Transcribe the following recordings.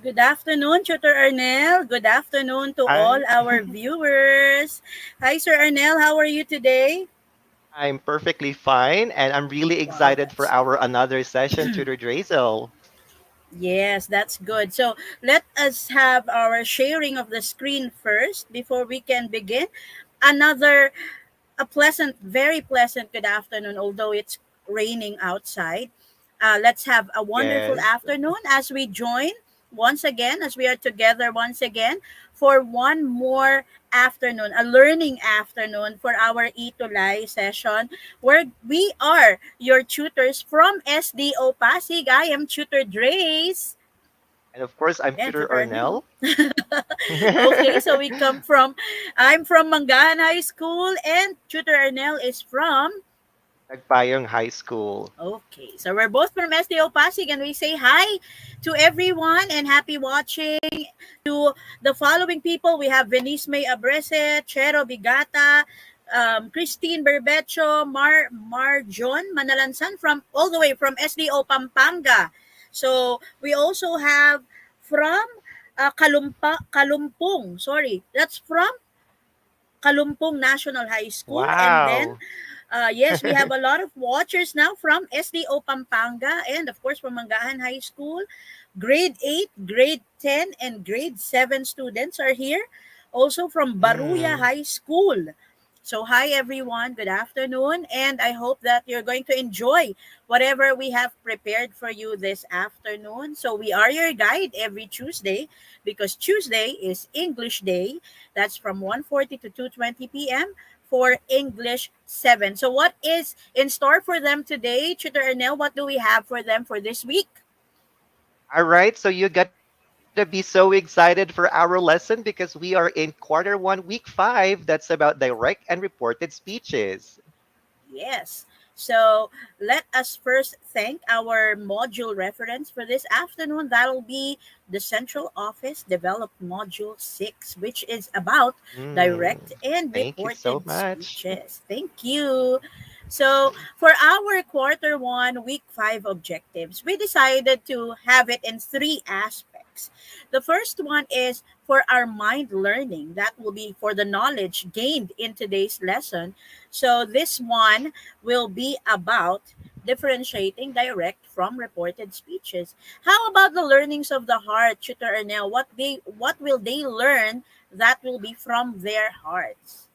Good afternoon, Tutor Arnel. Good afternoon to all Hi, our viewers. Hi, Sir Arnel. How are you today? I'm perfectly fine, and I'm really Wow, excited for that's our another session, Tutor Drazel. yes, that's good. So let us have our sharing of the screen first before we can begin. Another a pleasant, very pleasant good afternoon, although it's raining outside. Let's have a wonderful Yes. afternoon as we join once again, as we are together once again for one more afternoon, a learning afternoon for our Itulay session, where we are your tutors from SDO Pasig. I am Tutor Drace. And of course, I'm And Tutor Tutor Arnel. Arnell. Okay, so I'm from Mangahan High School, and Tutor Arnel is from. Nagpayong High School. Okay, so we're both from SDO Pasig, and we say hi to everyone and happy watching to the following people. We have Venice May Abrese, Chero Bigata, Christine Berbecho, Marjon Manalansan from all the way from SDO Pampanga. So we also have from Kalumpong. Sorry, that's from Kalumpong National High School. And then, Wow. yes, we have a lot of watchers now from SDO Pampanga and, of course, from Mangahan High School. Grade 8, grade 10, and grade 7 students are here. Also from Baruya Mm. High School. So, hi everyone, good afternoon, and I hope that you're going to enjoy whatever we have prepared for you this afternoon. So, we are your guide every Tuesday because Tuesday is English Day. That's from 1:40 to 2:20 p.m. for English 7. So, what is in store for them today, Tutor Ernell? What do we have for them for this week? All right, so you gotta be so excited for our lesson because we are in Q1, week 5. That's about direct and reported speeches. Yes. So let us first thank our module reference for this afternoon. That'll be the Central Office Developed Module 6, which is about direct Mm. and Thank you so reported much. speeches. Thank you. So for our Q1, week 5 objectives, we decided to have it in three aspects. The first one is for our mind learning. That will be for the knowledge gained in today's lesson. So this one will be about differentiating direct from reported speeches. How about the learnings of the heart, Tutor Ernell? What will they learn that will be from their hearts?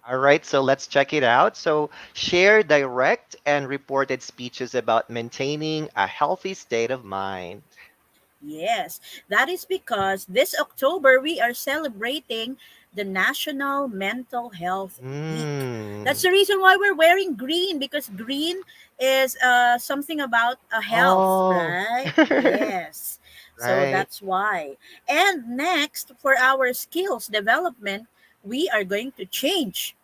All right, so let's check it out. So, share direct and reported speeches about maintaining a healthy state of mind. Yes, that is because this October we are celebrating the National Mental Health Week. That's Mm. the reason why we're wearing green because green is something about a health, Oh, right? Yes. So right. that's why. And next, for our skills development, we are going to change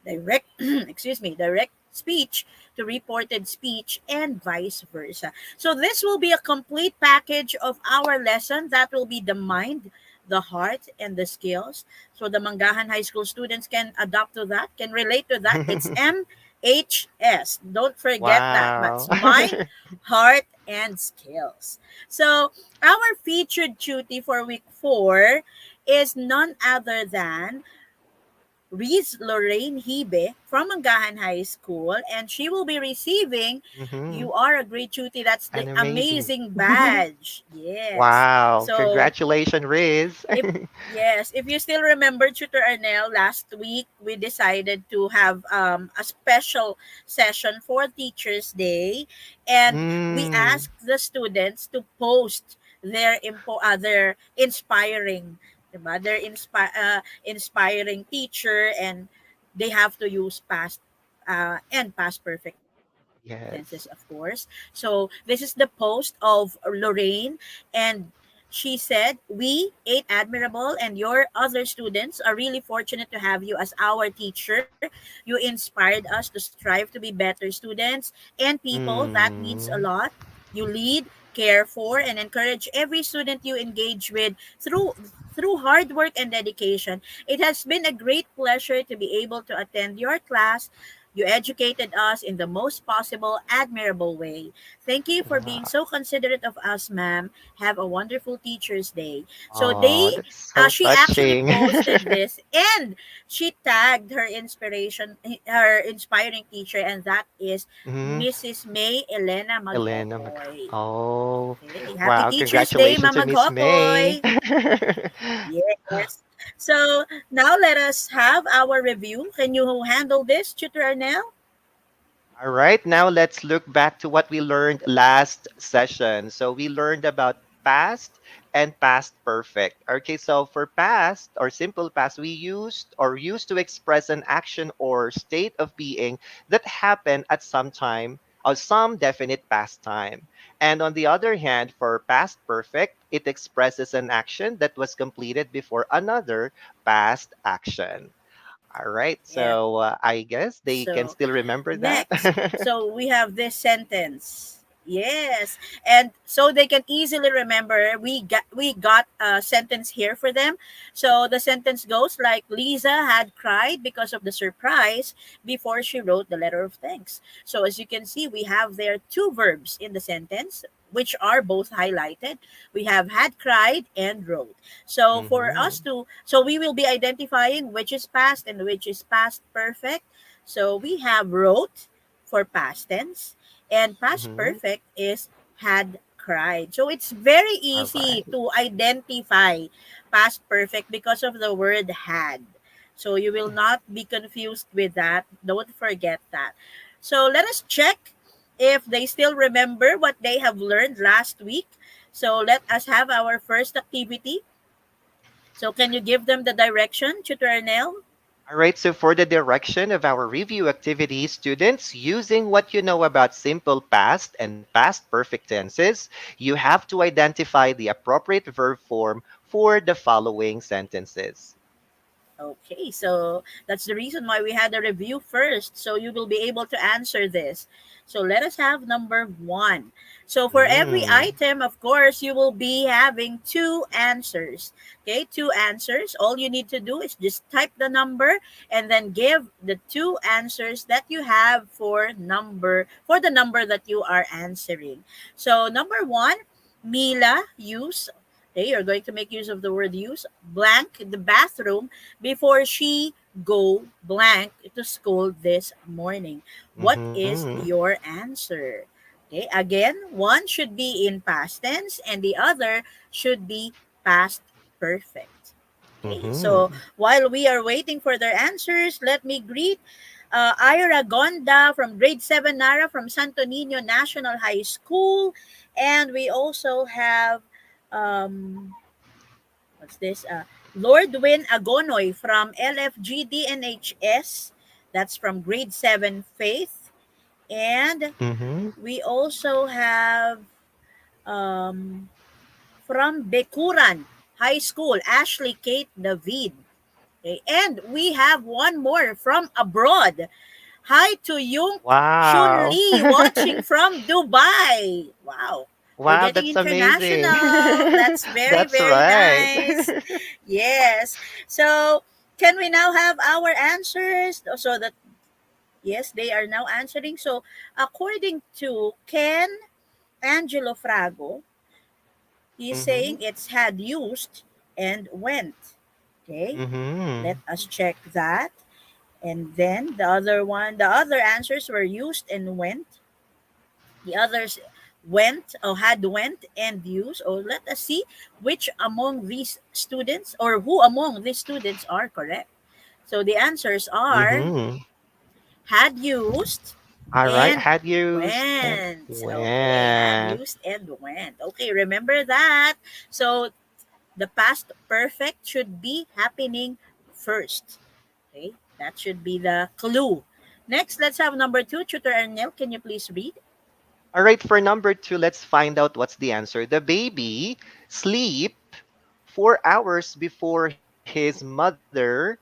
direct direct speech to reported speech and vice versa. So this will be a complete package of our lesson that will be the mind, the heart, and the skills. So the Mangahan High School students can adapt to that, can relate to that. It's MHS. Don't forget that. But Wow. mind, heart, and skills. So our featured duty for week 4 is none other than Reese Lorraine Hibe from Mangahan High School, and she will be receiving Hmm. You Are a Great Cutie. That's the An amazing. amazing badge. Yes. Wow. So Congratulations, Riz. if yes, if you still remember Tutor Arnell, last week we decided to have a special session for Teachers Day, and we Mm. asked the students to post their inspiring, diba? Inspiring teacher, and they have to use past and past perfect tenses, Yes. of course. So this is the post of Lorraine, and she said, "We, eight admirable, and your other students are really fortunate to have you as our teacher. You inspired us to strive to be better students and people. That means a Mm. lot. You lead, care for, and encourage every student you engage with through hard work and dedication. It has been a great pleasure to be able to attend your class You educated us in the most possible, admirable way. Thank you for being Wow. so considerate of us, ma'am. Have a wonderful Teacher's Day. So Oh, that's so she actually touching. posted this, and she tagged her inspiration, her inspiring teacher, and that is Mhm. Mrs. May Elena Elena Maghokoy. Oh, Okay. Happy wow. Teacher's Day, Congratulations to Mama Miss May. Maghokoy. Yes. So now let us have our review. Can you handle this, Tutor Arnell? All right, now let's look back to what we learned last session. So we learned about past and past perfect. Okay, so for past or simple past, we used to express an action or state of being that happened at some time or some definite past time. And on the other hand, for past perfect, it expresses an action that was completed before another past action. All right, Yeah. so I guess they can So still remember that. next, so we have this sentence. Yes, and so they can easily remember. We got a sentence here for them. So the sentence goes like Lisa had cried because of the surprise before she wrote the letter of thanks. So as you can see, we have there two verbs in the sentence which are both highlighted. We have had cried and wrote. So for us Mm-hmm. to so we will be identifying which is past and which is past perfect. So we have wrote for past tense, and past Mm-hmm. perfect is had cried. So it's very All easy right. to identify past perfect because of the word had. So you will not be confused with that. Don't forget that. So let us check if they still remember what they have learned last week. So let us have our first activity. So can you give them the direction, Tutor Nell? All right, so for the direction of our review activity, students, using what you know about simple past and past perfect tenses, you have to identify the appropriate verb form for the following sentences. Okay, so that's the reason why we had a review first. So you will be able to answer this. So let us have number one. So for every Mm. item, of course, you will be having two answers. Okay, two answers. All you need to do is just type the number and then give the two answers that you have for the number that you are answering. So number one, Mila use. Okay, you're going to make use of the word use blank the bathroom before she go blank to school this morning. What is Mm-hmm. your answer? Okay, again, one should be in past tense and the other should be past perfect. Okay, so Mm-hmm. while we are waiting for their answers, let me greet Ira Gonda from grade 7 Nara from Santo Nino National High School. And we also have um, what's this? Lord Win Agonoy from LFGDNHS. That's from grade 7 Faith. And Mm-hmm. we also have um, from Bekuran High School, Ashley Kate David. Okay. And we have one more from abroad. Hi to Yung Shun Wow. Lee watching from Dubai. Wow. We're Wow, getting that's amazing. international. That's very, That's very right. nice. Yes. So, can we now have our answers so that, yes, they are now answering. So, according to Ken Angelo Frago, he's Mm-hmm. saying it's had used and went. Okay. Mm-hmm. Let us check that. And then the other answers were used and went. The others went or had went and used. Or let us see which among these students or who among these students are correct. So the answers are Mm-hmm. had used All right. and Had used and went. Okay, had went. used and went. Okay, remember that. So the past perfect should be happening first. Okay, that should be the clue. Next, let's have number two. Tutor Arnel, can you please read? All right, for number two, let's find out what's the answer. The baby sleep 4 hours before his mother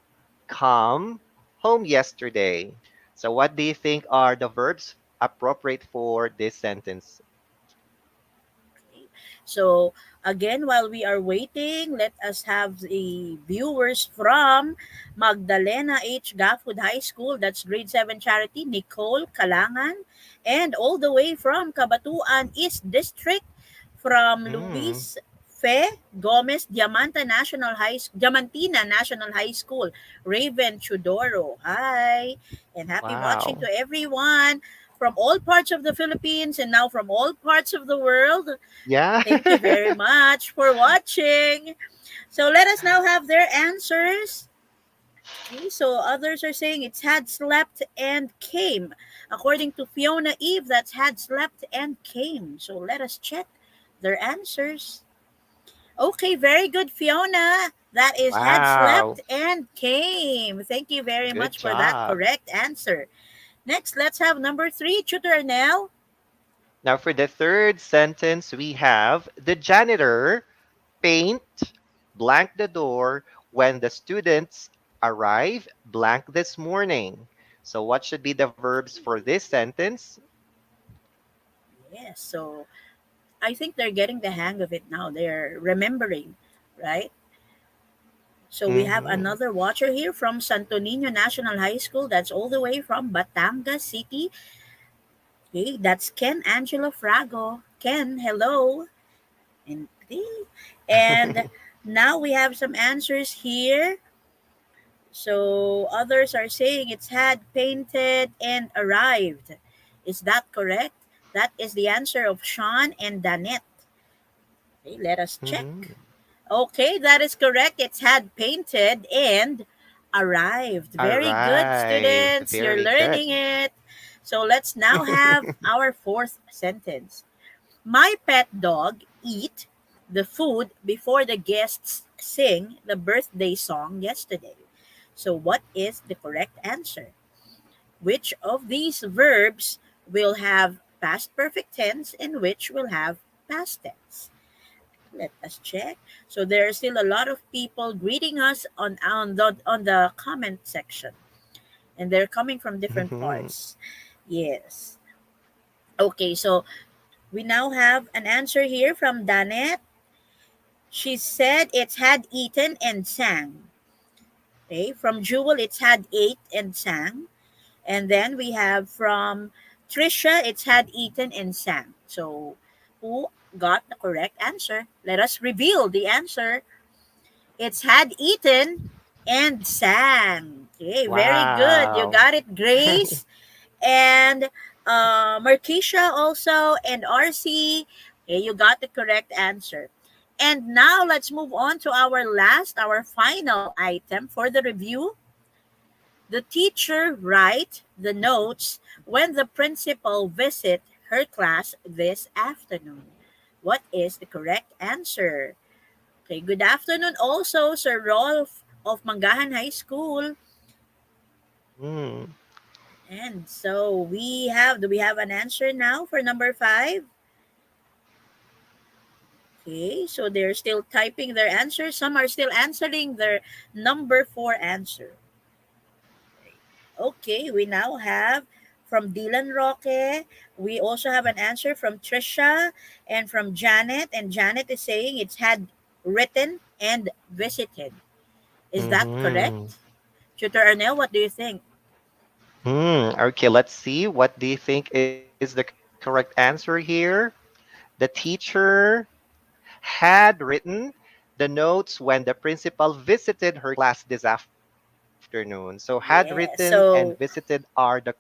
come home yesterday. So what do you think are the verbs appropriate for this sentence? So, again, while we are waiting, let us have the viewers from Magdalena H. Gafford High School, that's grade 7 charity, Nicole Kalangan, and all the way from Cabatuan East District, from Mm. Luis Fe Gomez, Diamantina National High School, Raven Chudoro. Hi, and happy watching to Wow. everyone from all parts of the Philippines and now from all parts of the world. Yeah. Thank you very much for watching. So let us now have their answers. Okay, so others are saying it's had slept and came. According to Fiona Eve, that's had slept and came. So let us check their answers. Okay, very good, Fiona. That is had slept Wow. and came. Thank you very Good much for that job. correct answer. Next, let's have number three, Tutor Nell. Now, for the third sentence, we have the janitor paint blank the door when the students arrive blank this morning. So, what should be the verbs for this sentence? Yes, so I think they're getting the hang of it now. They're remembering, right? So we have Mm-hmm. another watcher here from Santo Niño National High School. That's all the way from Batangas City. Okay, that's Ken Angelo Frago. Ken, hello. And and now we have some answers here. So others are saying it's had painted and arrived. Is that correct? That is the answer of Sean and Danette. Okay, let us check. Mm-hmm. Okay, that is correct. It's had painted and arrived. Very good, Arrived. students. You're Very good. learning it. So let's now have our fourth sentence. My pet dog eat the food before the guests sing the birthday song yesterday. So what is the correct answer? Which of these verbs will have past perfect tense and which will have past tense? Let us check. So there are still a lot of people greeting us on the comment section, and they're coming from different Mm-hmm. parts. Yes. Okay, so we now have an answer here from Danette. She said it's had eaten and sang. Okay, from Jewel it's had ate and sang. And then we have from Trisha it's had eaten and sang. So who got the correct answer? Let us reveal the answer. It's had eaten and sang. Okay, very good. You Wow. got it, Grace. And Markeisha also, and RC. Okay, you got the correct answer. And now let's move on to our final item for the review. The teacher write the notes when the principal visit her class this afternoon. What is the correct answer? Okay, good afternoon also, Sir Rolf of Mangahan High School. Mm. And so do we have an answer now for number five? Okay, so they're still typing their answer. Some are still answering their number four answer. Okay, we now have from Dylan Roque. We also have an answer from Trisha and from Janet. And Janet is saying it's had written and visited. Is that Mm-hmm. correct? Tutor Arnel, what do you think? Okay, let's see. What do you think is the correct answer here? The teacher had written the notes when the principal visited her class this afternoon. So, had written and Yeah, visited so are the correct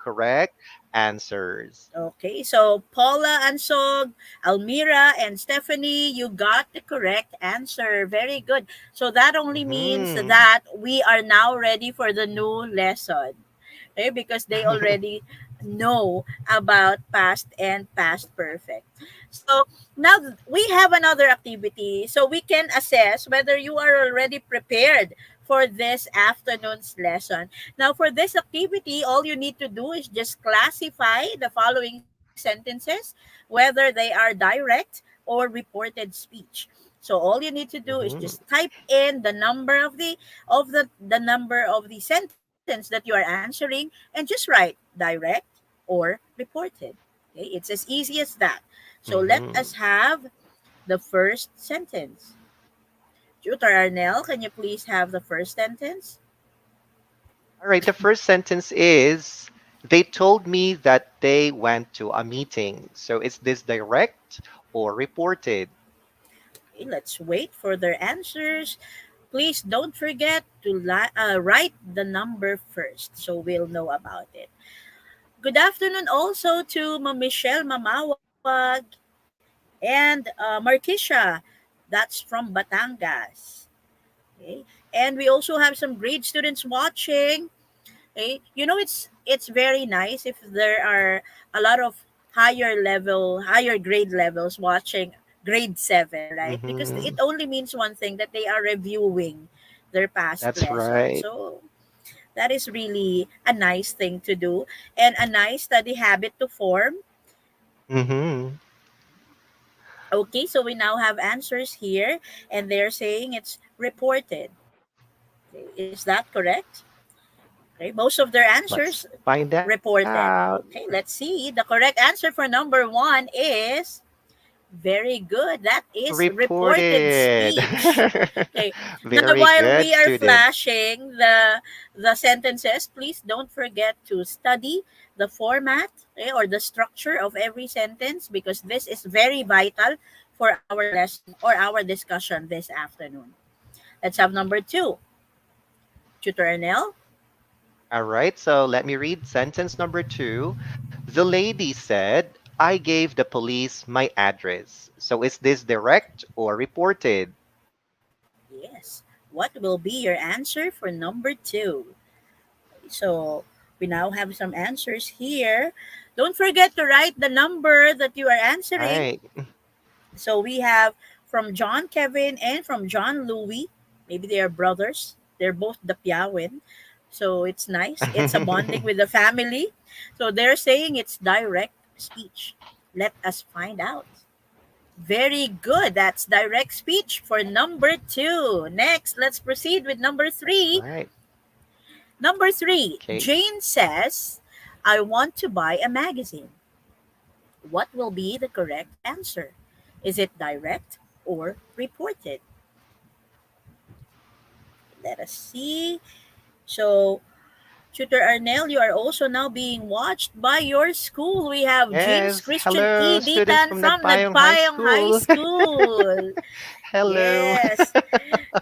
answers. okay, so Paula Ansog, Almira, and Stephanie, you got the correct answer. Very good. So that only means Hmm. that we are now ready for the new lesson. Okay, because they already know about past and past perfect. So now we have another activity so we can assess whether you are already prepared for this afternoon's lesson. Now, for this activity, all you need to do is just classify the following sentences, whether they are direct or reported speech. So all you need to do is Mhm. just type in the number of the number of the sentence that you are answering and just write direct or reported. Okay, it's as easy as that. So let Mhm. us have the first sentence. Tutor Arnell, can you please have the first sentence? All right, the first sentence is they told me that they went to a meeting. So is this direct or reported? Okay, let's wait for their answers. Please don't forget to write the number first so we'll know about it. Good afternoon also to Michelle Mamawag and Martisha. That's from Batangas. Okay. And we also have some grade students watching. Okay. It's very nice if there are a lot of higher grade levels watching grade 7, right? Because Mm-hmm. it only means one thing, that they are reviewing their past That's lessons. right. So that is really a nice thing to do and a nice study habit to form. Mm-hmm. Okay, so we now have answers here, and they're saying it's reported. Okay, is that correct? Okay, most of their answers Let's find reported. out. Okay, let's see. The correct answer for number one is very good. That is reported Reported. speech. Okay. Now, Very while good, we are students. flashing the sentences, please don't forget to study the format, or the structure of every sentence, because this is very vital for our lesson or our discussion this afternoon. Let's have number two. Tutor Arnell. All right, so let me read sentence number two. The lady said, I gave the police my address. So is this direct or reported? Yes. What will be your answer for number two? So we now have some answers here. Don't forget to write the number that you are answering. Right. So we have from John Kevin and from John Louis. Maybe they are brothers. They're both the Piawin. So it's nice. It's a bonding with the family. So they're saying it's direct speech. Let us find out. Very good. That's direct speech for number two. Next, let's proceed with number three. Right. Number three, Okay. Jane says, I want to buy a magazine. What will be the correct answer? Is it direct or reported? Let us see. So, Tutor Arnell, you are also now being watched by your school. We have James Yes. Christian E. Hello, students Ditan from from Nagpayong High Nagpayong High School. School. Hello. Yes.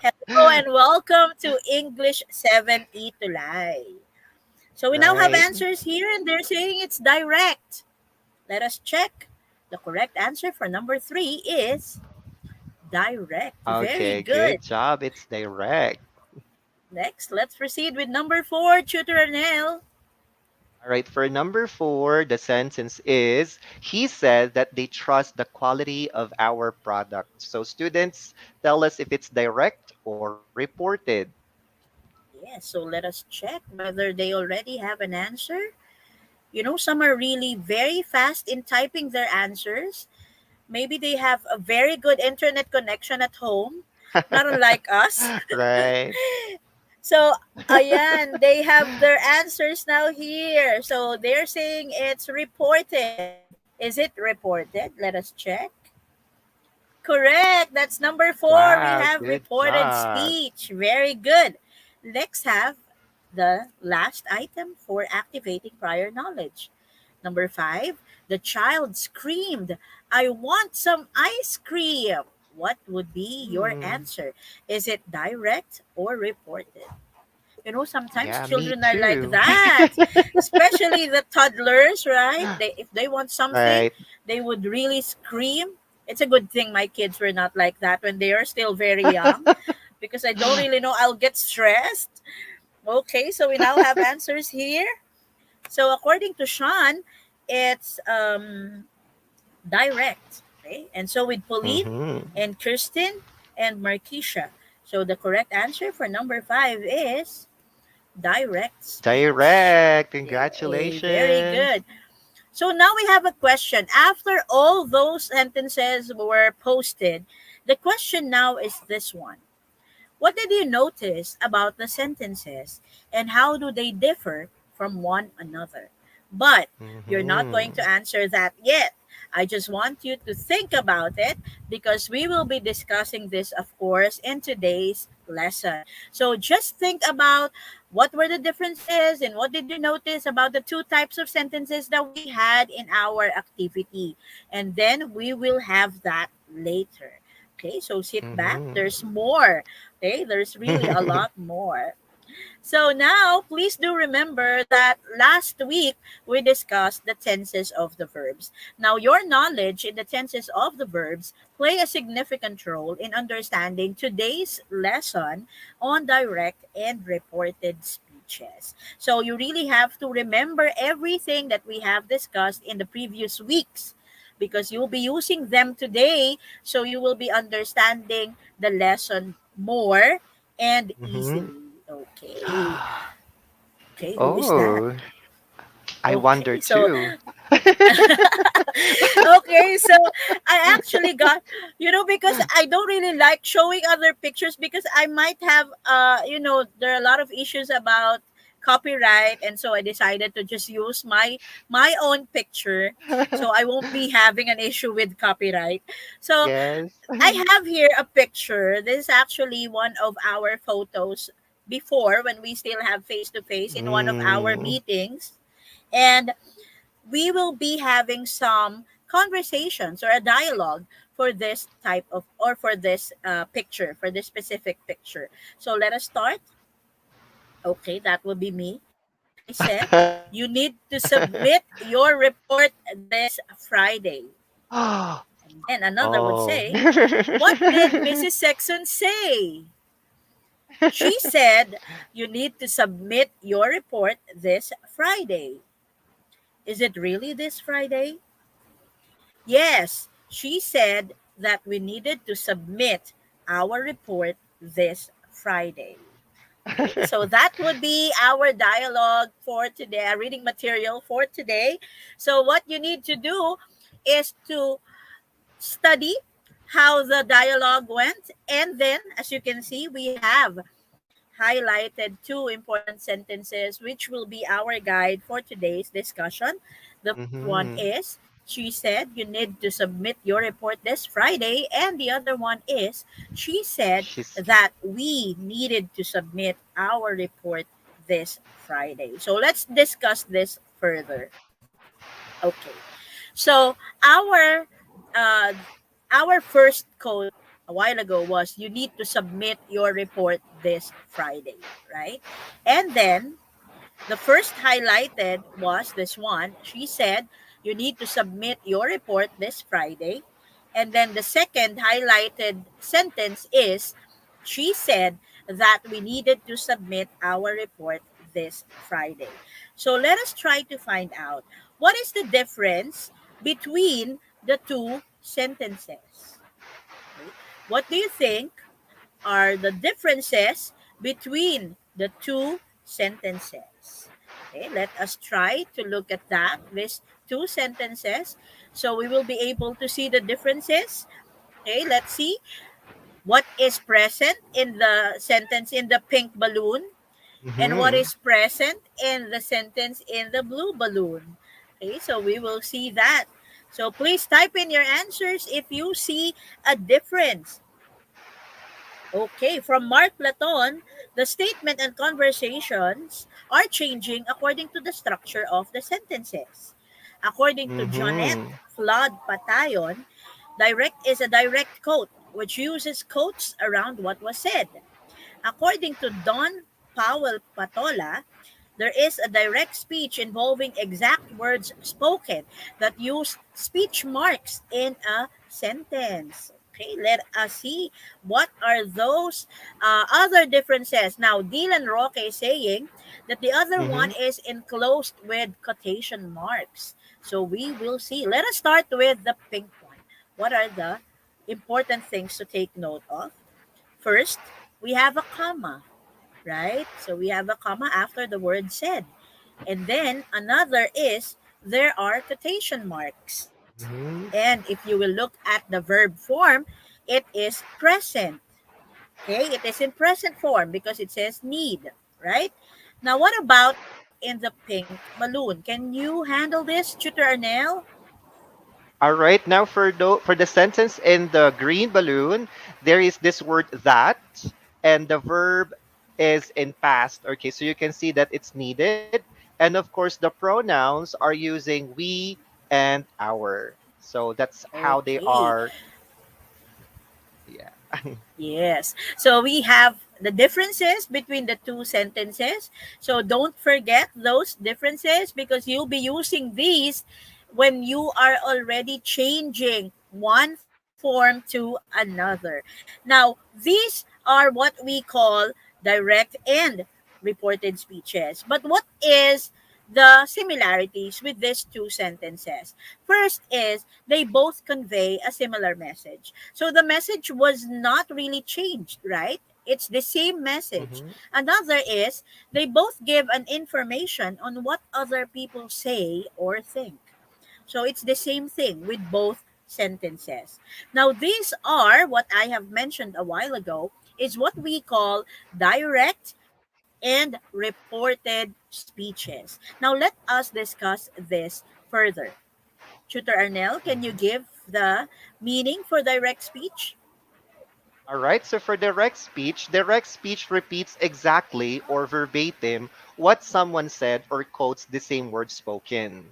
Hello and welcome to English 7E Tulay. So we now have Right. answers here, and they're saying it's direct. Let us check. The correct answer for number three is direct. Very Okay, good. good job. It's direct. Next, let's proceed with number four, Tutor Arnell. All right, for number four, the sentence is he said that they trust the quality of our product. So, students, tell us if it's direct or reported. Yes, so let us check whether they already have an answer. Some are really very fast in typing their answers. Maybe they have a very good internet connection at home, not unlike us. Right. So, ayan, they have their answers now here. So, they're saying it's reported. Is it reported? Let us check. Correct. That's number four. We Wow, have good reported job. speech. Very good. Let's have the last item for activating prior knowledge. Number five, the child screamed, I want some ice cream. What would be your Hmm. answer? Is it direct or reported? Sometimes Yeah, me children are like too. that, especially the toddlers, right? If they want something, Right. they would really scream. It's a good thing my kids were not like that when they are still very young, because I don't really know, I'll get stressed. Okay, so we now have answers here. So according to Sean, it's direct. Okay, and so with Pauline Hmm. and Kirsten and Markeisha. So the correct answer for number five is direct speech. Direct. Yay, very Congratulations. good. So now we have a question. After all those sentences were posted, the question now is this one. What did you notice about the sentences, and how do they differ from one another? But you're not going Hmm. to answer that yet. I just want you to think about it because we will be discussing this, of course, in today's lesson. So just think about what were the differences and what did you notice about the two types of sentences that we had in our activity. And then we will have that later. Okay, so sit back. Mhm. There's more. Okay, there's really a lot more. So now, please do remember that last week we discussed the tenses of the verbs. Now, your knowledge in the tenses of the verbs play a significant role in understanding today's lesson on direct and reported speeches. So you really have to remember everything that we have discussed in the previous weeks because you'll be using them today, so you will be understanding the lesson more and Mhm. easily. Okay. Okay, who is that? Oh, I wonder Okay, so too. okay, so I actually got, because I don't really like showing other pictures because I might have there are a lot of issues about copyright, and so I decided to just use my own picture so I won't be having an issue with copyright. So Yes. I have here a picture. This is actually one of our photos before when we still have face to face in one of our Mm. meetings. And we will be having some conversations or a dialogue for this type of or for this picture, for this specific picture. So let us start. Okay, that will be me. I said, you need to submit your report this Friday. And then another would Oh. say, what did Mrs. Sexton say? She said, you need to submit your report this Friday. Is it really this Friday? Yes, she said that we needed to submit our report this Friday. Okay, so that would be our dialogue for today, our reading material for today. So, what you need to do is to study how the dialogue went, and then, as you can see, we have highlighted two important sentences, which will be our guide for today's discussion. The first one Mhm. is, she said, you need to submit your report this Friday. And the other one is, she said She's that we needed to submit our report this Friday. So let's discuss this further. Okay. So uh, our first quote a while ago was you need to submit your report this Friday, right? And then the first highlighted was this one. She said you need to submit your report this Friday. And then the second highlighted sentence is she said that we needed to submit our report this Friday. So let us try to find out what is the difference between the two sentences. Okay? What do you think are the differences between the two sentences? Okay, let us try to look at that, these two sentences. So we will be able to see the differences. Okay, let's see what is present in the sentence in the pink balloon and what Mhm. is present in the sentence in the blue balloon. Okay, so we will see that. So please type in your answers if you see a difference. Okay, from Mark Platon, the statement and conversations are changing according to the structure of the sentences. According to Jonette Mhm. Flood Patayon, direct is a direct quote, which uses quotes around what was said. According to Don Powell Patola, there is a direct speech involving exact words spoken that use speech marks in a sentence. Okay, let us see what are those other differences. Now, Dylan Roque is saying that the other one Mhm. is enclosed with quotation marks. So we will see. Let us start with the pink one. What are the important things to take note of? First, we have a comma, right? So we have a comma after the word said. And then another is there are quotation marks. Mhm. And if you will look at the verb form, it is present. Okay, it is in present form because it says need, right? Now, what about in the pink balloon? Can you handle this, Tutor Arnell? All right, now for the sentence in the green balloon, there is this word that, and the verb is in past. Okay, so you can see that it's needed, and of course the pronouns are using we and our. So that's how they Okay. are. Yeah. Yes. So we have the differences between the two sentences. So don't forget those differences because you'll be using these when you are already changing one form to another. Now, these are what we call direct and reported speeches. But what is the similarities with these two sentences? First is they both convey a similar message. So the message was not really changed, right? It's the same message. Hmm. Another is they both give an information on what other people say or think. So it's the same thing with both sentences. Now, these are what I have mentioned a while ago is what we call direct and reported speeches. Now, let us discuss this further. Tutor Arnell, can you give the meaning for direct speech? All right, so for direct speech repeats exactly or verbatim what someone said or quotes the same word spoken.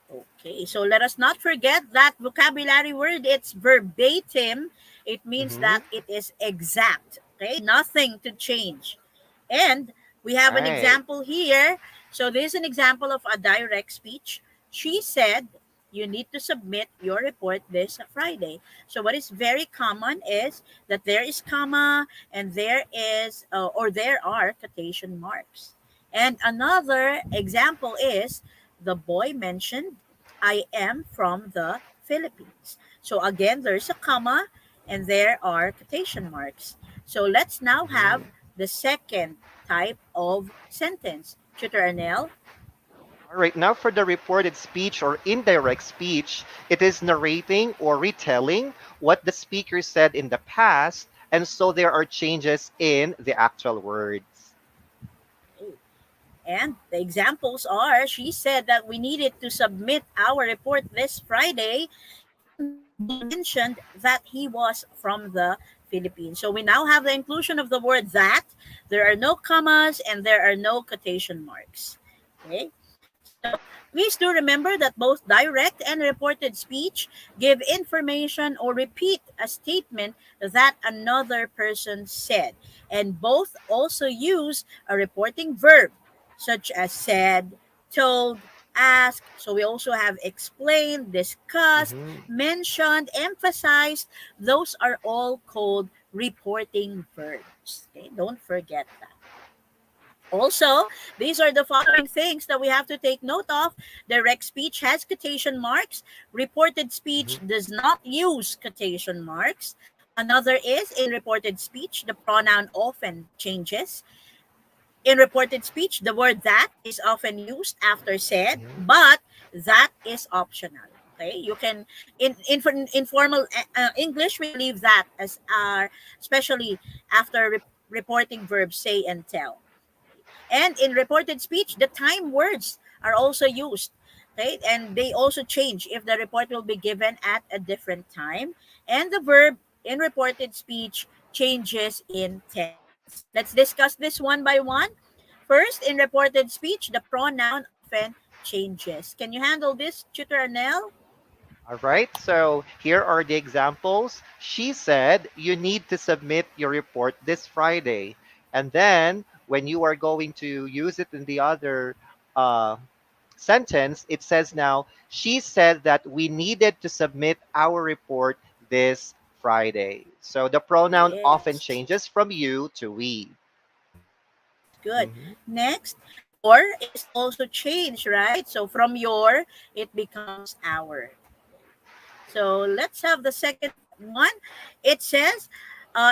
Okay, so let us not forget that vocabulary word. It's verbatim. It means Hmm. that it is exact. Okay, nothing to change. And we have an Right. example here. So this is an example of a direct speech. She said, you need to submit your report this Friday. So what is very common is that there is comma and there is or there are quotation marks. And another example is the boy mentioned, I am from the Philippines. So again, there's a comma and there are quotation marks. So let's now have Mhm. the second type of sentence. Tutor Arnell? All right, now for the reported speech or indirect speech, it is narrating or retelling what the speaker said in the past, and so there are changes in the actual words. And the examples are she said that we needed to submit our report this Friday, and the boy mentioned that he was from the Philippines. So we now have the inclusion of the word that. There are no commas and there are no quotation marks. Okay? So please do remember that both direct and reported speech give information or repeat a statement that another person said. And both also use a reporting verb, such as said, told, asked. So we also have explained, discussed, Hmm. mentioned, emphasized. Those are all called reporting verbs. Okay, don't forget that. Also, these are the following things that we have to take note of. Direct speech has quotation marks. Reported speech Hmm. does not use quotation marks. Another is in reported speech, the pronoun often changes. In reported speech, the word that is often used after said, Hmm. but that is optional. Okay, you can in informal English we leave that as especially after reporting verbs say and tell. And in reported speech, the time words are also used, right? And they also change if the report will be given at a different time. And the verb in reported speech changes in tense. Let's discuss this one by one. First, in reported speech, the pronoun often changes. Can you handle this, Tutor Anel? All right, so here are the examples. She said you need to submit your report this Friday. And then when you are going to use it in the other uh, sentence, it says now, she said that we needed to submit our report this Friday. So the pronoun often Yes. changes from you to we. Yes, good. Mhm. Next, your is also changed, right? So from your, it becomes our. So let's have the second one. It says,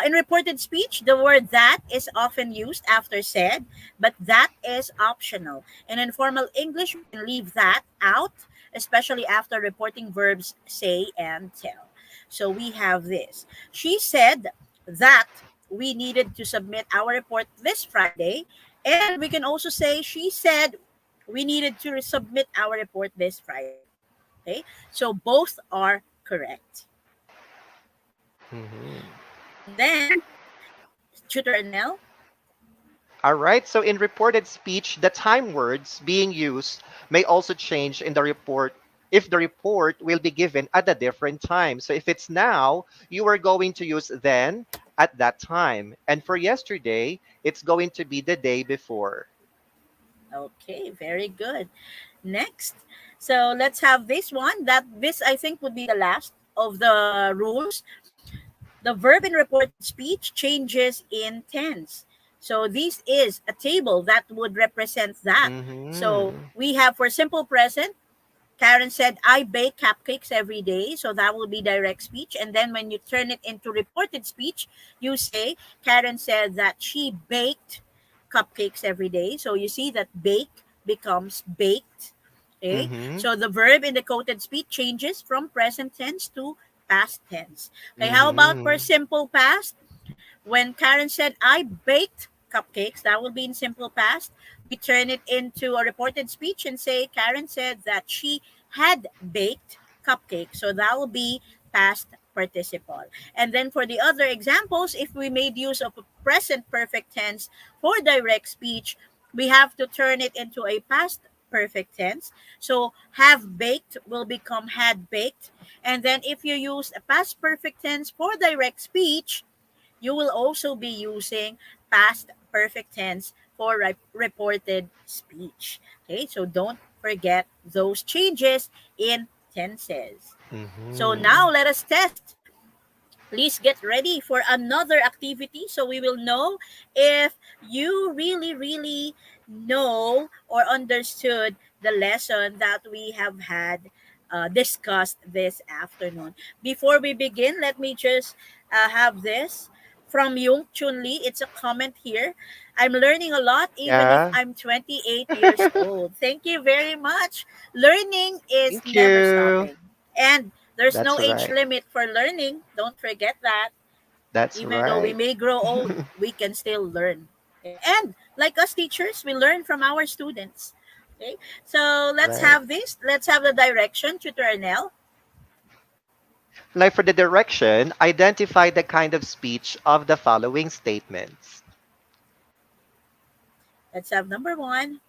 in reported speech, the word that is often used after said, but that is optional. And in formal English, we can leave that out, especially after reporting verbs say and tell. So we have this. She said that we needed to submit our report this Friday. And we can also say, she said we needed to submit our report this Friday. Okay, so both are correct. Mhm. And then, Tutor Arnell, All right. So in reported speech, the time words being used may also change in the report if the report will be given at a different time. So if it's now, you are going to use then at that time. And for yesterday, it's going to be the day before. okay, very good. Next, so let's have this one. That this I think would be the last of the rules. The verb in reported speech changes in tense. So this is a table that would represent that. So Mm-hmm. we have for simple present, Karen said, I bake cupcakes every day. So that will be direct speech. And then when you turn it into reported speech, you say, Karen said that she baked cupcakes every day. So you see that bake becomes baked. Okay. Mm-hmm. So the verb in the quoted speech changes from present tense to past tense. Okay. How about for Mm-hmm. simple past? When Karen said, I baked cupcakes, that will be in simple past. We turn it into a reported speech and say, Karen said that she had baked cupcakes. So that will be past participle. And then for the other examples, if we made use of a present perfect tense for direct speech, we have to turn it into a past perfect tense. So have baked will become had baked. And then if you use a past perfect tense for direct speech, you will also be using past perfect tense for reported speech. Okay, so don't forget those changes in tenses. So Mm-hmm. now let us test. Please get ready for another activity so we will know if you really know or understood the lesson that we have had discussed this afternoon. Before we begin, let me just have this from Yung Chun Lee. It's a comment here. I'm learning a lot even if Yeah. I'm 28 years old. Thank you very much. Learning is Thank never you. stopping. And there's no That's age right. limit for learning. Don't forget that. That's Even though we right. may grow old, we can still learn. Okay? And like us teachers, we learn from our students. Okay? So let's Right. have this. Let's have the direction, Tutor Arnell. Like for the direction, identify the kind of speech of the following statements. Let's have number one.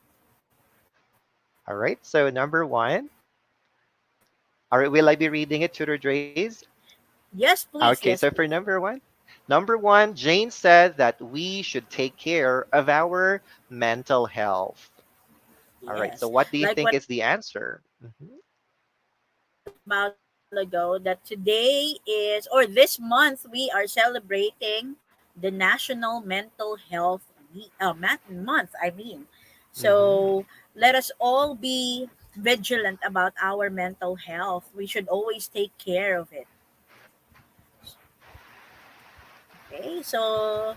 All right. So number one. All right. Will I be reading it, Tutor Dre's? Yes, please. Okay. Yes, So for please. number one, Jane said that we should take care of our mental health. All right. So Yes. what do you Like think what is the answer? Mhm. talked about a while ago, that today is, or this month, we are celebrating the National Mental Health Month. I mean, Mhm. so let us all be vigilant about our mental health. We should always take care of it. Okay, so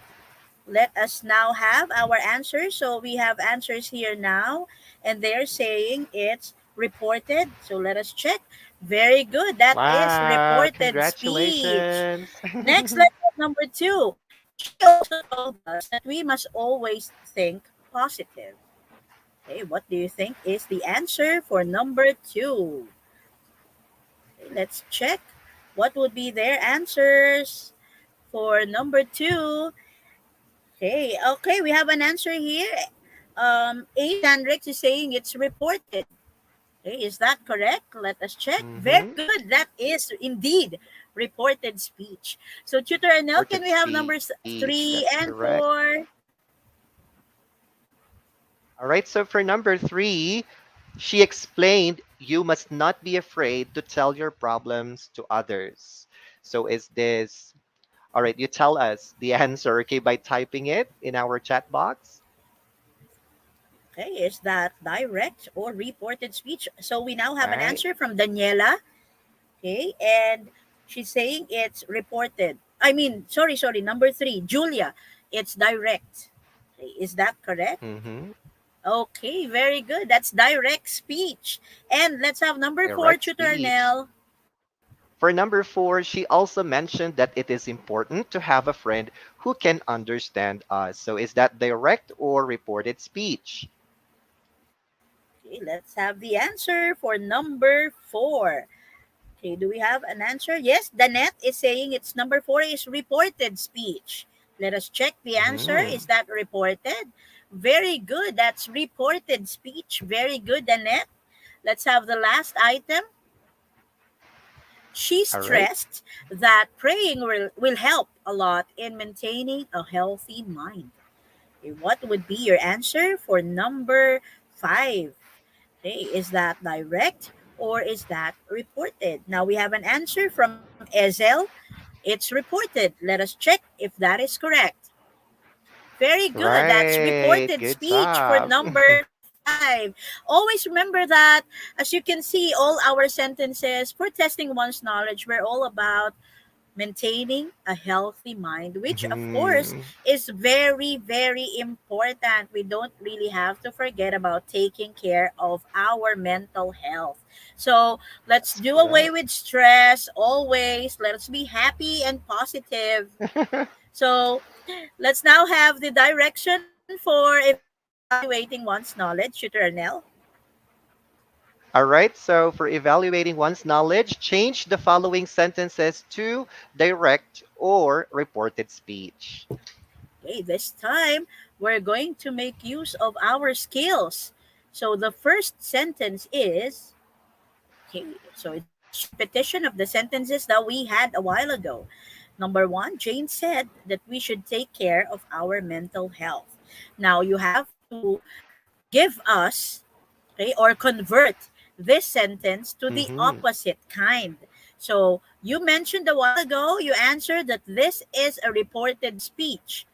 let us now have our answers. So we have answers here now, and they're saying it's reported. So let us check. Very good. That is Wow! reported speech. Congratulations. Next, let's have number two. She also told us that we must always think positive. Okay, what do you think is the answer for number two? Okay, let's check. What would be their answers for number two? Okay, we have an answer here. A. Sandrix is saying it's reported. Okay, is that correct? Let us check. Very Mhm. good. That is indeed reported speech. So, Tutor Arnell, can Reported we have numbers speech. That's three and correct. four? All right. So for number three, she explained you must not be afraid to tell your problems to others. So is this all right? You tell us the answer, okay, by typing it in our chat box. Okay, is that direct or reported speech? So, we now have an Right. answer from Daniela. Okay, and she's saying it's reported. I mean, sorry, number three, Julia, it's direct. Okay, is that correct? Mm-hmm. Okay, very good. That's direct speech. And let's have number four, Direct Tutor speech. Nell. For number four, she also mentioned that it is important to have a friend who can understand us. So is that direct or reported speech? Okay, let's have the answer for number four. Okay, do we have an answer? Yes, Danette is saying it's number four is reported speech. Let us check the answer. Is Mm. that reported? Very good. That's reported speech. Very good, Danette. Let's have the last item. She All right. stressed that praying will help a lot in maintaining a healthy mind. Okay, what would be your answer for number five? Okay, is that direct or is that reported? Now we have an answer from Ezel. It's reported. Let us check if that is correct. Very good. That's Right. reported Good speech for job. number five. Always remember that, as you can see, all our sentences for testing one's knowledge were all about maintaining a healthy mind, which of course Mhm. is very, very important. We don't really have to forget about taking care of our mental health. So let's That's do away correct. with stress always. Let's be happy and positive. So let's now have the direction for evaluating one's knowledge. Tutor Arnell. All right. So for evaluating one's knowledge, change the following sentences to direct or reported speech. Okay, this time we're going to make use of our skills. So the first sentence is okay, so it's just repetition of the sentences that we had a while ago. Number one, Jane said that we should take care of our mental health. Now you have to give us, okay, or convert this sentence to the Mm-hmm. opposite kind. So you mentioned a while ago, you answered that this is a reported speech.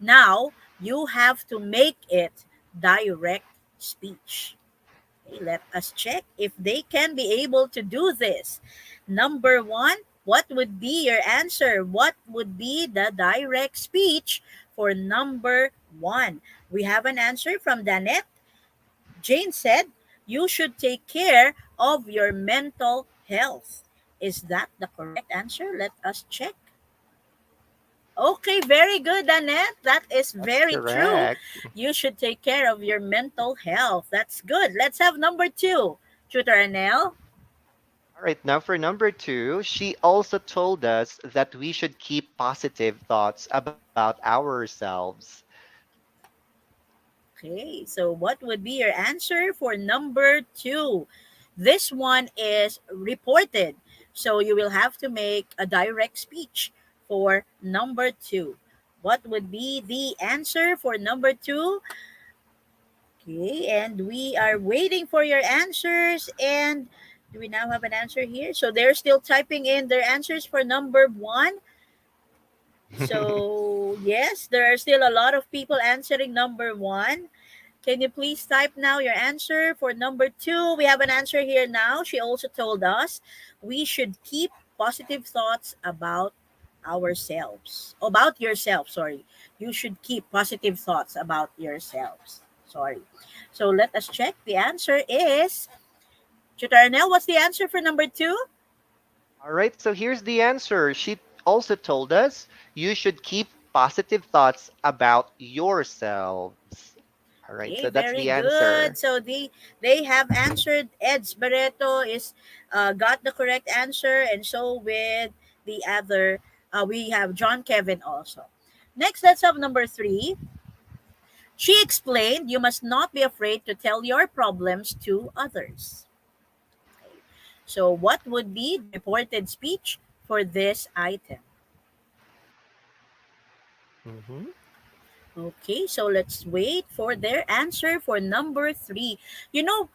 Now you have to make it direct speech. Okay, let us check if they can be able to do this. Number one, what would be your answer? What would be the direct speech for number one? We have an answer from Danette. Jane said, you should take care of your mental health. Is that the correct answer? Let us check. Okay, very good, Annette. That is That's very true. correct. You should take care of your mental health. That's good. Let's have number two. Tutor Anel. All right, now for number two, she also told us that we should keep positive thoughts about ourselves. Okay, so what would be your answer for number two? This one is reported. So you will have to make a direct speech for number two. What would be the answer for number two? Okay, and we are waiting for your answers. And do we now have an answer here? So they're still typing in their answers for number one. So, yes, there are still a lot of people answering number one. Can you please type now your answer for number two? We have an answer here now. She also told us we should keep positive thoughts about ourselves. About yourself, sorry. You should keep positive thoughts about yourselves. Sorry. So let us check. The answer is Chutarnel, what's the answer for number two? All right, so here's the answer. She also told us you should keep positive thoughts about yourselves. All right, Okay, so that's very the good. answer. So they have answered. Eds Barreto is got the correct answer, and so with the other, we have John Kevin also. Next, let's have number three. She explained you must not be afraid to tell your problems to others. Okay. So, what would be the reported speech for this item? Mm-hmm. Okay, so let's wait for their answer for number three. You know,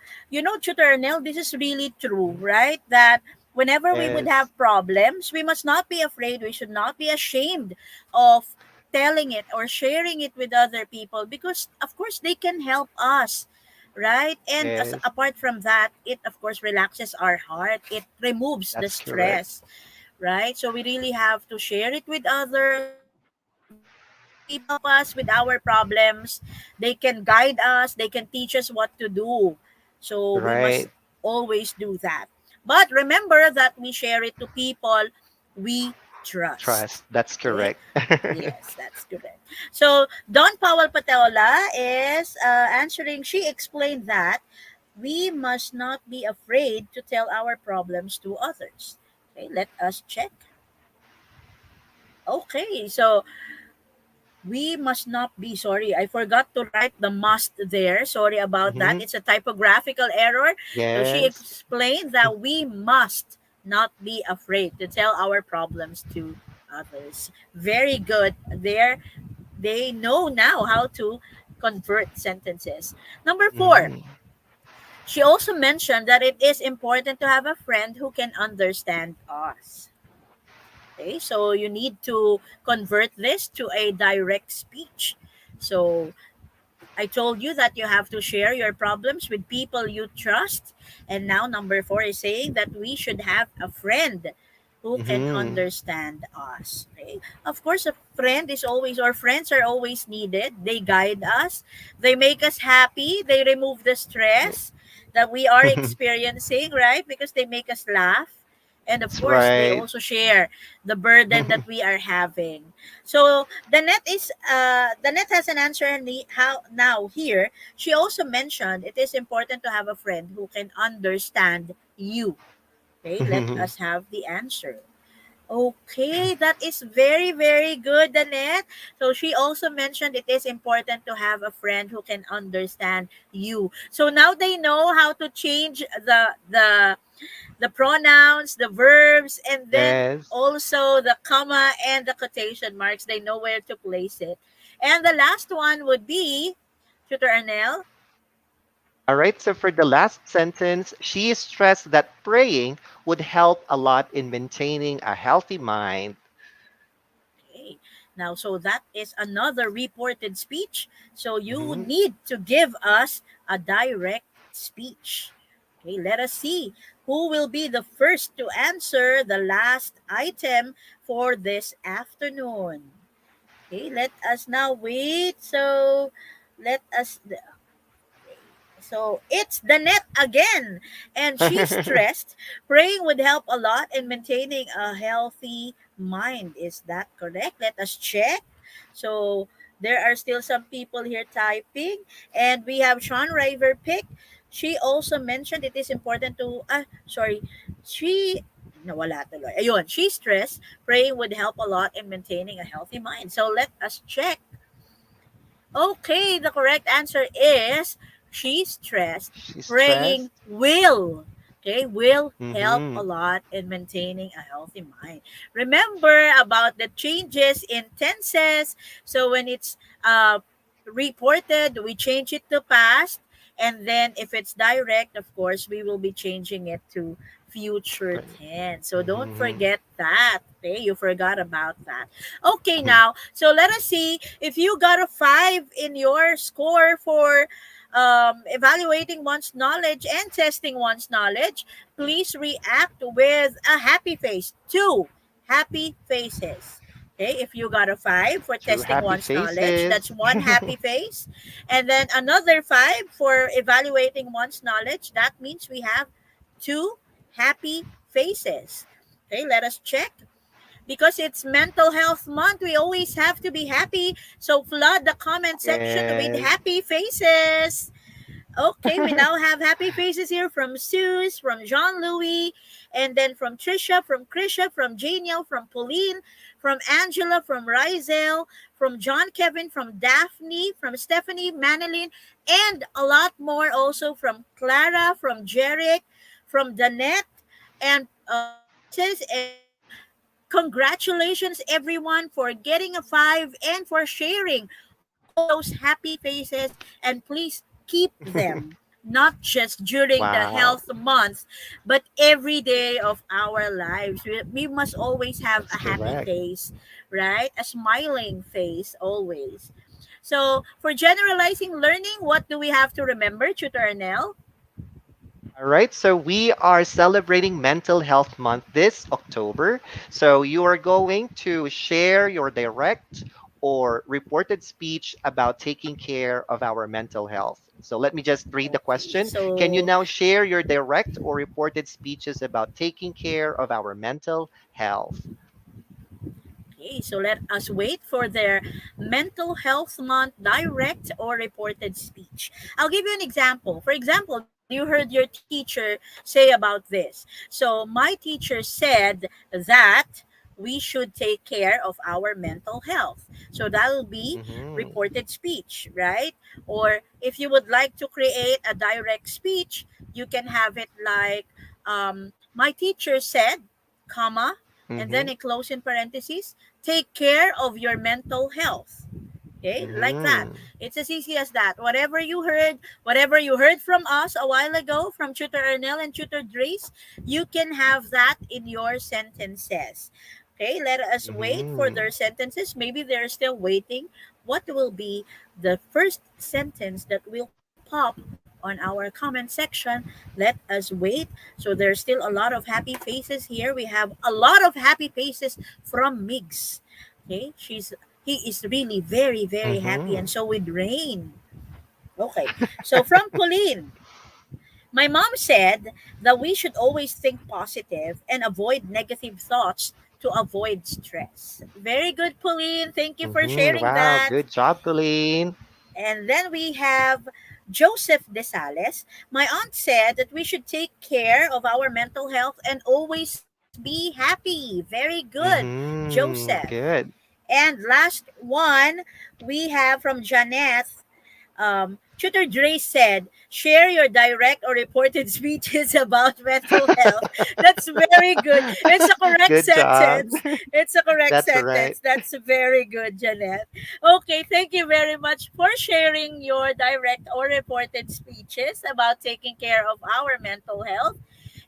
Tutor Arnel, this is really true, right? That whenever we would Yes, have problems, we must not be afraid. We should not be ashamed of telling it or sharing it with other people because, of course, they can help us, right? And as, yes, apart from that, it, of course, relaxes our heart. It removes the that's correct. stress, right? So we really have to share it with others. They can help us with our problems. They can guide us. They can teach us what to do. So we must Right. always do that. But remember that we share it to people we trust. Trust. That's Okay? correct. Yes, that's correct. So Don Powell Pateola is answering. She explained that we must not be afraid to tell our problems to others. Okay, let us check. Okay, so we must not be sorry. I forgot to write the must there. Sorry about that. Mm-hmm. It's a typographical error. So she Yes. explained that we must not be afraid to tell our problems to others. Very good. There, they know now how to convert sentences. Number four, Mm-hmm. she also mentioned that it is important to have a friend who can understand us. Okay, so you need to convert this to a direct speech. So I told you that you have to share your problems with people you trust. And now, number four is saying that we should have a friend who can Mm-hmm. understand us. Okay? Of course, a friend is always, or friends are always needed. They guide us, they make us happy, they remove the stress that we are experiencing, right? Because they make us laugh. And of That's course, they right. also share the burden that we are having. So the net has an answer how now here. She also mentioned it is important to have a friend who can understand you. Okay, let us have the answer. Okay, that is very, very good, Danette. So she also mentioned it is important to have a friend who can understand you. So now they know how to change the pronouns, the verbs, and then Yes. also the comma and the quotation marks. They know where to place it. And the last one would be Tutor Arnell. All right. So for the last sentence, she stressed that praying would help a lot in maintaining a healthy mind. Okay. Now, so that is another reported speech. So you Mm-hmm. need to give us a direct speech. Okay, let us see who will be the first to answer the last item for this afternoon. Okay, let us now wait. Let us so it's the net again. And she stressed praying would help a lot in maintaining a healthy mind. Is that correct? Let us check. So there are still some people here typing. And we have Sean River pick. She also mentioned it is important to, sorry, she, nawala tuloy. Ayun, she stressed praying would help a lot in maintaining a healthy mind. So let us check. Okay, the correct answer is she stressed She's praying stressed. will help Mm-hmm. a lot in maintaining a healthy mind. Remember about the changes in tenses. So when it's reported, we change it to past. And then if it's direct, of course, we will be changing it to future tense. So don't Mm-hmm. forget that. Okay, you forgot about that. Okay, now, so let us see if you got a five in your score for evaluating one's knowledge and testing one's knowledge. Please react with a happy face. Two happy faces. Okay, if you got a five for Two testing happy one's knowledge, that's faces. one happy face. And then another five for evaluating one's knowledge. That means we have two happy faces. Okay, let us check because it's mental health month, we always have to be happy. So flood the comment section with Yes. happy faces. Okay, we now have happy faces here from Suze, from Jean Louis, and then from Trisha, from Krisha, from Janiel, from Pauline, from Angela, from Rizel, from John Kevin, from Daphne, from Stephanie, Manilyn, and a lot more also from Clara, from Jeric, from Danette, and Princess, and congratulations, everyone, for getting a five and for sharing all those happy faces. And please keep them, not just during the Wow. health month, but every day of our lives. We must always have That's a happy correct. face, right? A smiling face always. So, for generalizing learning, what do we have to remember, Tutor Arnell? All right, so we are celebrating Mental Health Month this October. So you are going to share your direct or reported speech about taking care of our mental health. So let me just read the Okay, question. Can you so now share your direct or reported speeches about taking care of our mental health? Okay, so let us wait for their Mental Health Month direct or reported speech. I'll give you an example. For example, you heard your teacher say about this? So, my teacher said that we should take care of our mental health. So, that'll be Mm-hmm. reported speech, right? Or if you would like to create a direct speech, you can have it like, my teacher said, comma, and then Mm-hmm. a close in parentheses, take care of your mental health. Okay, like that. Mm-hmm. It's as easy as that. Whatever you heard from us a while ago, from Tutor Ernell and Tutor Drace, you can have that in your sentences. Okay, let us wait for Mm-hmm. their sentences. Maybe they're still waiting. What will be the first sentence that will pop on our comment section? Let us wait. So there's still a lot of happy faces here. We have a lot of happy faces from Migs. Okay, he is really very, very happy, Mm-hmm. and so with Rain. Okay, so from Pauline, my mom said that we should always think positive and avoid negative thoughts to avoid stress. Very good, Pauline. Thank you for Mm-hmm. sharing Wow, that. good job, Colleen. And then we have Joseph Desales. My aunt said that we should take care of our mental health and always be happy. Very good, Joseph. Mm-hmm. Good. And last one we have from Janet. Tutor Dre said, share your direct or reported speeches about mental health. That's very good. It's a correct Good job. sentence. It's a correct That's right. sentence. That's very good, Janet. Okay, thank you very much for sharing your direct or reported speeches about taking care of our mental health.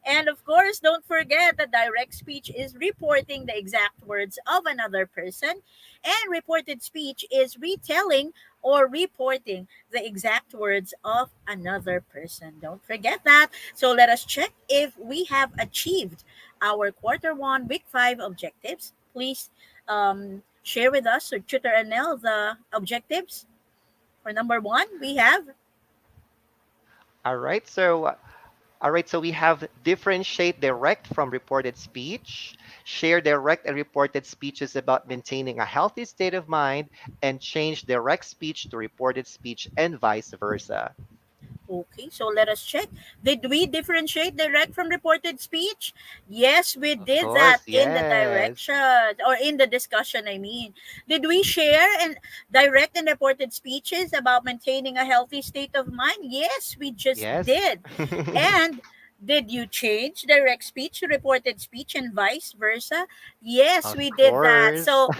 And of course, don't forget that direct speech is reporting the exact words of another person, and reported speech is retelling or reporting the exact words of another person. Don't forget that. So let us check if we have achieved our quarter one, week five objectives. Please share with us, or Tutor Anel, the objectives. For number one, we have. All right. So we have differentiate direct from reported speech, share direct and reported speeches about maintaining a healthy state of mind, and change direct speech to reported speech and vice versa. Okay, so let us check. Did we differentiate direct from reported speech? Yes, we Of did that course, in the yes. direction or in the discussion, I mean. Did we share and direct and reported speeches about maintaining a healthy state of mind? Yes, we just Yes. did. And did you change direct speech to reported speech and vice versa? Yes, Of we did that. course. So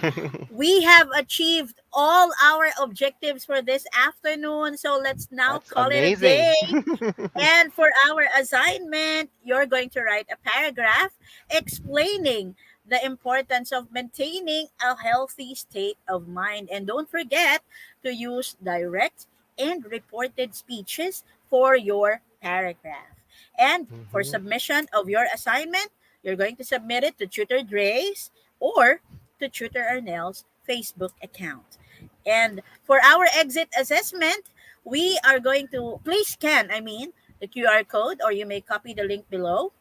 we have achieved all our objectives for this afternoon. So let's now That's call it a day. amazing. And for our assignment, you're going to write a paragraph explaining the importance of maintaining a healthy state of mind. And don't forget to use direct and reported speeches for your paragraph. And for Mhm. submission of your assignment, you're going to submit it to Tutor Dre's or to Tutor Arnell's Facebook account. And for our exit assessment, we are going to please scan, the QR code, or you may copy the link below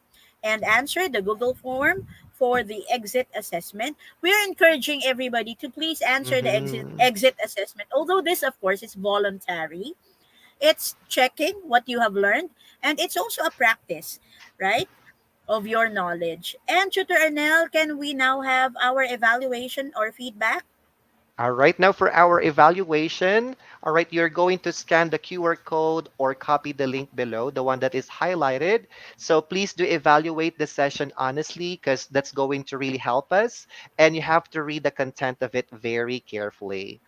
and answer the Google form for the exit assessment. We are encouraging everybody to please answer the Mhm. exit assessment. Although this, of course, is voluntary, it's checking what you have learned, and it's also a practice, right, of your knowledge. And Tutor Arnel, can we now have our evaluation or feedback? All right, now for our evaluation, all right, you're going to scan the QR code or copy the link below, the one that is highlighted. So please do evaluate the session honestly, because that's going to really help us. And you have to read the content of it very carefully.